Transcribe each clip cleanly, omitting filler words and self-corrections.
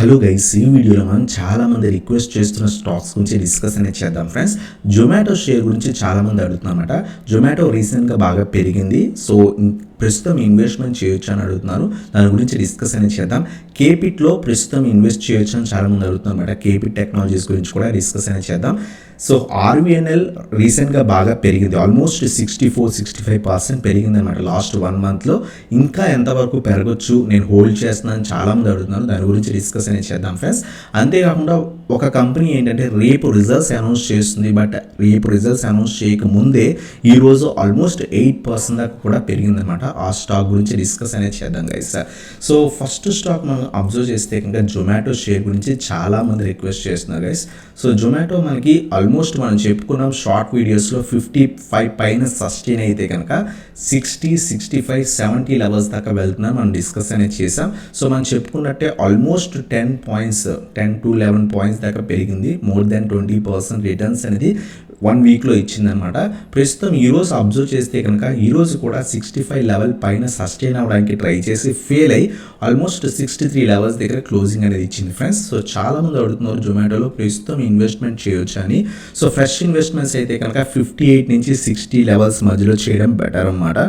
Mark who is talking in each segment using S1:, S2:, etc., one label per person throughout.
S1: Hello guys, ఈ వీడియోలో మనం చాలా మంది రిక్వెస్ట్ చేస్తున్న స్టాక్స్ గురించి డిస్కస్ అనేది చేద్దాం ఫ్రెండ్స్. జొమాటో షేర్ గురించి చాలా మంది అడుగుతున్నమాట. జొమాటో రీసెంట్గా బాగా పెరిగింది, సో ప్రస్తుతం ఇన్వెస్ట్మెంట్ చేయొచ్చు అని అడుగుతున్నారు. దాని గురించి డిస్కస్ అనేది చేద్దాం. కేపిట్లో ప్రస్తుతం ఇన్వెస్ట్ చేయొచ్చు అని చాలా మంది అడుగుతున్నమాట. కేపిట్ టెక్నాలజీస్ గురించి కూడా డిస్కస్ అనేది చేద్దాం. సో ఆర్వీఎన్ఎల్ రీసెంట్గా బాగా పెరిగింది, ఆల్మోస్ట్ 64-65% పెరిగింది అనమాట లాస్ట్ 1 monthలో. ఇంకా ఎంతవరకు పెరగచ్చు, నేను హోల్డ్ చేస్తున్నాను చాలా మంది అడుగుతున్నారు. దాని గురించి డిస్కస్ అనేది చేద్దాం ఫ్రెండ్స్. అంతేకాకుండా ఒక కంపెనీ ఏంటంటే రేపు రిజల్ట్స్ అనౌన్స్ చేస్తుంది, బట్ రేపు రిజల్ట్స్ అనౌన్స్ చేయకముందే ఈరోజు ఆల్మోస్ట్ 8% దాకా కూడా పెరిగిందనమాట. ఆ స్టాక్ గురించి డిస్కస్ అనేది చేద్దాం గైస్. సో ఫస్ట్ స్టాక్ మనం అబ్జర్వ్ చేస్తే కనుక జొమాటో షేర్ గురించి చాలా మంది రిక్వెస్ట్ చేస్తున్నారు గైస్. సో జొమాటో మనకి ఆల్మోస్ట్ మనం చెప్పుకున్నాం షార్ట్ వీడియోస్లో 55 పైన సస్టైన్ అయితే కనుక 60, 65, 70 లెవెల్స్ దాకా వెళ్తున్నాం మనం డిస్కస్ అనేది చేసాం. సో మనం చెప్పుకున్నట్టే ఆల్మోస్ట్ 10 to 11 పాయింట్స్ దాకా పెరిగింది. మోర్ దాన్ 20% రిటర్న్స్ అనేది 1 వీక్లో ఇచ్చిందనమాట. ప్రస్తుతం ఈరోజు అబ్జర్వ్ చేస్తే కనుక ఈరోజు కూడా 65 లెవెల్ పైన సస్టైన్ అవ్వడానికి ట్రై చేసి ఫెయిల్ అయ్యి ఆల్మోస్ట్ 63 లెవెల్స్ దగ్గర క్లోజింగ్ అనేది ఇచ్చింది ఫ్రెండ్స్. సో చాలా మంది అడుగుతున్నారు జొమాటోలో ప్రస్తుతం ఇన్వెస్ట్మెంట్ చేయొచ్చు అని. సో ఫ్రెష్ ఇన్వెస్ట్మెంట్స్ అయితే కనుక 58 నుంచి 60 లెవెల్స్ మధ్యలో చేయడం బెటర్ అనమాట.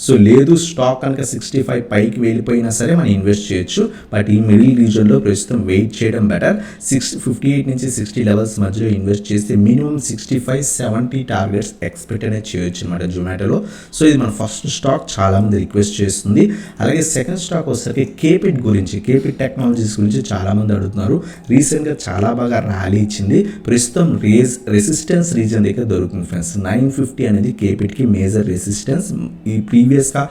S1: సో లేదు స్టాక్ కనుక 65 పైకి వెళ్ళిపోయినా సరే మనం ఇన్వెస్ట్ చేయొచ్చు, బట్ ఈ మిడిల్ రీజన్లో ప్రస్తుతం వెయిట్ చేయడం బెటర్. 58 నుంచి 60 లెవెల్స్ మధ్యలో ఇన్వెస్ట్ చేస్తే మినిమం 65-70 టార్గెట్స్ ఎక్స్పెక్ట్ అనేది చేయొచ్చు అనమాట జొమాటోలో. సో ఇది మన ఫస్ట్ స్టాక్, చాలా మంది రిక్వెస్ట్ చేస్తుంది. అలాగే సెకండ్ స్టాక్ వచ్చేసరికి కేపిట్ గురించి, కేపిట్ టెక్నాలజీస్ గురించి చాలా మంది అడుగుతున్నారు. రీసెంట్గా చాలా బాగా ర్యాలీ ఇచ్చింది. ప్రస్తుతం రెసిస్టెన్స్ రీజన్ దగ్గర దొరుకుతుంది ఫ్రెండ్స్. 950 అనేది కేపిట్కి మేజర్ రెసిస్టెన్స్. ఈ ప్రీవియస్గా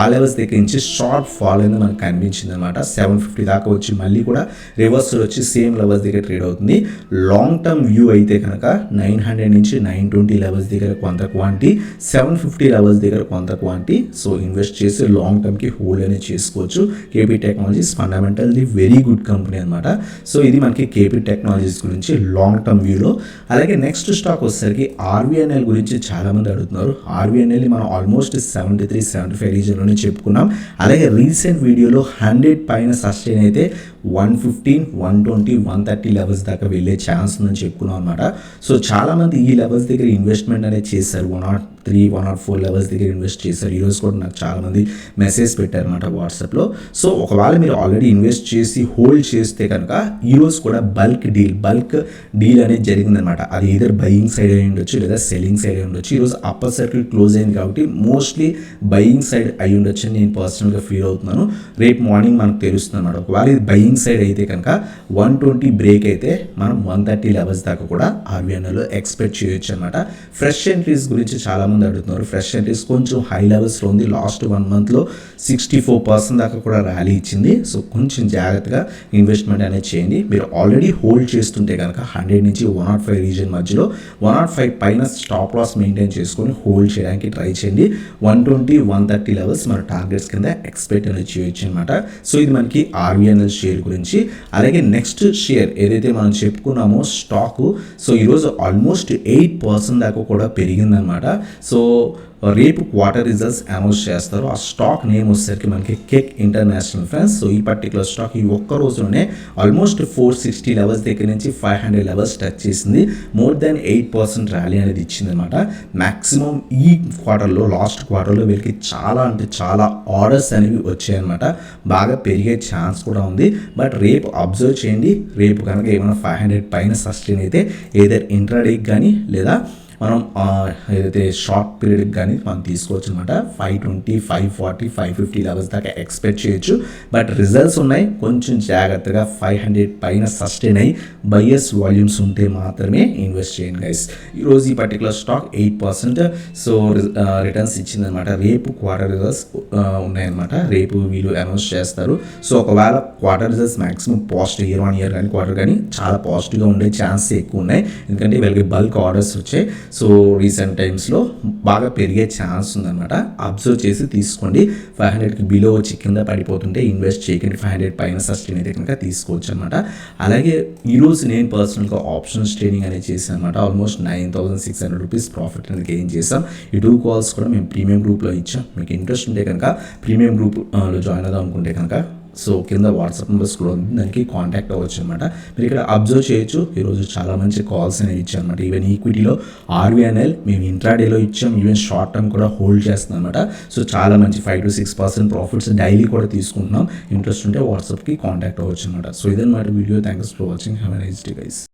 S1: ఆ లెవెల్స్ దగ్గర నుంచి షార్ట్ ఫాల్ అనేది మనకు కనిపించింది అనమాట. 750 దాకా వచ్చి మళ్ళీ కూడా రివర్స్ వచ్చి సేమ్ లెవెల్స్ దగ్గర ట్రేడ్ అవుతుంది. లాంగ్ టర్మ్ వ్యూ అయితే కనుక 900 నుంచి 920 లెవెల్స్ దగ్గర కొంత క్వాంటిటీ, 750 లెవెల్స్ దగ్గర కొంత క్వాంటిటీ. సో ఇన్వెస్ట్ చేసి లాంగ్ టర్మ్కి హోల్డ్ అనేది చేసుకోవచ్చు. KP technologies fundamentally very good company అనమాట. సో ఇది మనకి కేపీ టెక్నాలజీస్ గురించి లాంగ్ టర్మ్ వ్యూలో. అలాగే నెక్స్ట్ స్టాక్ వచ్చేసరికి ఆర్వీఎన్ఎల్ గురించి చాలా మంది అడుగుతున్నారు. ఆర్వీఎన్ఎల్ మనం ఆల్మోస్ట్ 73-75 రీజన్లోనే చెప్పుకున్నాం. అలాగే రీసెంట్ వీడియోలో 100 పైన సస్టైన్ అయితే 115, 120, 130 లెవెల్స్ దాకా వెళ్ళే ఛాన్స్ ఉందని చెప్పుకున్నాం అనమాట. సో చాలామంది ఈ లెవెల్స్ దగ్గర ఇన్వెస్ట్మెంట్ అనేది చేశారు. 103, 104 లెవెల్స్ దగ్గర ఇన్వెస్ట్ చేశారు. ఈరోజు కూడా నాకు చాలామంది మెసేజ్ పెట్టారనమాట వాట్సాప్లో. సో ఒకవేళ మీరు ఆల్రెడీ ఇన్వెస్ట్ చేసి హోల్డ్ చేస్తే కనుక ఈరోజు కూడా బల్క్ డీల్ అనేది జరిగిందనమాట. అది ఏదర్ బయింగ్ సైడ్ అయి ఉండొచ్చు లేదా సెల్లింగ్ సైడ్ అయి ఉండొచ్చు. ఈరోజు అప్పర్ సర్కిల్ క్లోజ్ అయింది కాబట్టి మోస్ట్లీ బయింగ్ సైడ్ అయి ఉండొచ్చు అని నేను పర్సనల్గా ఫీల్ అవుతున్నాను. రేపు మార్నింగ్ మనకు తెలుస్తుంది అనమాట. ఒకవేళ ఇది బయింగ్ సైడ్ అయితే కనుక 120 బ్రేక్ అయితే మనం 130 లెవెల్స్ దాకా కూడా ఆర్వీఎన్ఎల్లో ఎక్స్పెక్ట్ చేయొచ్చు అనమాట. ఫ్రెష్ ఎంట్రీస్ గురించి చాలా మంది అడుగుతున్నారు. ఫ్రెష్ ఎంట్రీస్ కొంచెం హై లెవెల్స్లో ఉంది. లాస్ట్ 1 monthలో 64% దాకా కూడా ర్యాలీ ఇచ్చింది. సో కొంచెం జాగ్రత్తగా ఇన్వెస్ట్మెంట్ అనేది చేయండి. మీరు ఆల్రెడీ హోల్డ్ చేస్తుంటే కనుక 100 నుంచి 105 రీజన్ మధ్యలో 105 పైన స్టాప్ లాస్ మెయింటైన్ చేసుకొని హోల్డ్ చేయడానికి ట్రై చేయండి. 120, 130 లెవెల్స్ మన టార్గెట్స్ కింద ఎక్స్పెక్ట్ అనేది చేయొచ్చు అనమాట. సో ఇది మనకి ఆర్వీఎన్ఎల్ షేర్ గురించి. అలాగే నెక్స్ట్ షేర్ ఏదైతే మనం చెప్పుకున్నామో స్టాకు, సో ఈరోజు ఆల్మోస్ట్ 8% దాకా కూడా పెరిగిందనమాట. సో రేపు క్వార్టర్ రిజల్ట్స్ అనౌన్స్ చేస్తారు. ఆ స్టాక్ నేమ్ వచ్చేసరికి మనకి కేక్ ఇంటర్నేషనల్ ఫ్రెండ్స్. సో ఈ పర్టికులర్ స్టాక్ ఈ ఒక్క రోజులోనే ఆల్మోస్ట్ 460 లెవెల్స్ దగ్గర నుంచి 500 లెవెల్స్ టచ్ చేసింది. మోర్ దాన్ 8% ర్యాలీ అనేది ఇచ్చింది అనమాట. మ్యాక్సిమం ఈ క్వార్టర్లో, లాస్ట్ క్వార్టర్లో వీళ్ళకి చాలా అంటే చాలా ఆర్డర్స్ అనేవి వచ్చాయన్నమాట. బాగా పెరిగే ఛాన్స్ కూడా ఉంది. బట్ రేపు అబ్జర్వ్ చేయండి. రేపు కనుక ఏమైనా 500 పైన సస్టైన్ అయితే ఏదర్ ఇంట్రాడేకి కానీ లేదా మనం ఏదైతే షార్ట్ పీరియడ్కి కానీ మనం తీసుకోవచ్చు అనమాట. 520, 540, 550 లెవెల్స్ దాకా ఎక్స్పెక్ట్ చేయొచ్చు. బట్ రిజల్ట్స్ ఉన్నాయి, కొంచెం జాగ్రత్తగా 500 పైన సస్టైన్ అయ్యి బయర్స్ వాల్యూమ్స్ ఉంటే మాత్రమే ఇన్వెస్ట్ చేయండి గైస్. ఈరోజు ఈ పర్టికులర్ స్టాక్ 8% సో రిటర్న్స్ ఇచ్చిందనమాట. రేపు క్వార్టర్ రిజల్ట్స్ ఉన్నాయన్నమాట. రేపు వీళ్ళు అనౌన్స్ చేస్తారు. సో ఒకవేళ quarter results maximum positive, year 1 year కానీ క్వార్టర్ కానీ చాలా పాజిటివ్గా ఉండే ఛాన్స్ ఎక్కువ ఉన్నాయి. ఎందుకంటే వీళ్ళకి బల్క్ ఆర్డర్స్ వచ్చాయి. సో రీసెంట్ టైమ్స్లో బాగా పెరిగే ఛాన్స్ ఉందన్నమాట. అబ్జర్వ్ చేసి తీసుకోండి. 500కి బిలో వచ్చి కింద పడిపోతుంటే ఇన్వెస్ట్ చేయకండి. 500 పైన సస్టైన్ అయితే కనుక తీసుకోవచ్చు అనమాట. అలాగే ఈరోజు నేను పర్సనల్గా ఆప్షన్స్ ట్రేడింగ్ అనేది చేశాను అనమాట. ఆల్మోస్ట్ 9,600 రూపీస్ ప్రాఫిట్ అనేది గెయిన్ చేసాం. ఈ 2 calls కూడా మేము ప్రీమియం గ్రూప్లో ఇచ్చాం. మీకు ఇంట్రెస్ట్ ఉంటే కనుక ప్రీమియం గ్రూప్లో జాయిన్ అవుదాం అనుకుంటే కనుక సో కింద వాట్సాప్ నెంబర్ స్క్రోల్ ఉంది, దానికి కాంటాక్ట్ అవ్వచ్చు అనమాట. మీరు ఇక్కడ అబ్జర్వ్ చేయొచ్చు, ఈరోజు చాలా మంచి కాల్స్ అనేవి ఇచ్చాం అనమాట. ఈవెన్ ఈక్విటీలో RVNL మేము ఇంట్రాడేలో ఇచ్చాం, ఈవెన్ షార్ట్ టర్మ్ కూడా హోల్డ్ చేస్తున్నాం అనమాట. సో చాలా మంచి 5 to 6% ప్రాఫిట్స్ డైలీ కూడా తీసుకుంటున్నాం. ఇంట్రెస్ట్ ఉంటే వాట్సాప్కి కాంటాక్ట్ అవ్వచ్చు అనమాట. సో ఇదన్నమాట video. Thanks for watching. Have a nice day guys.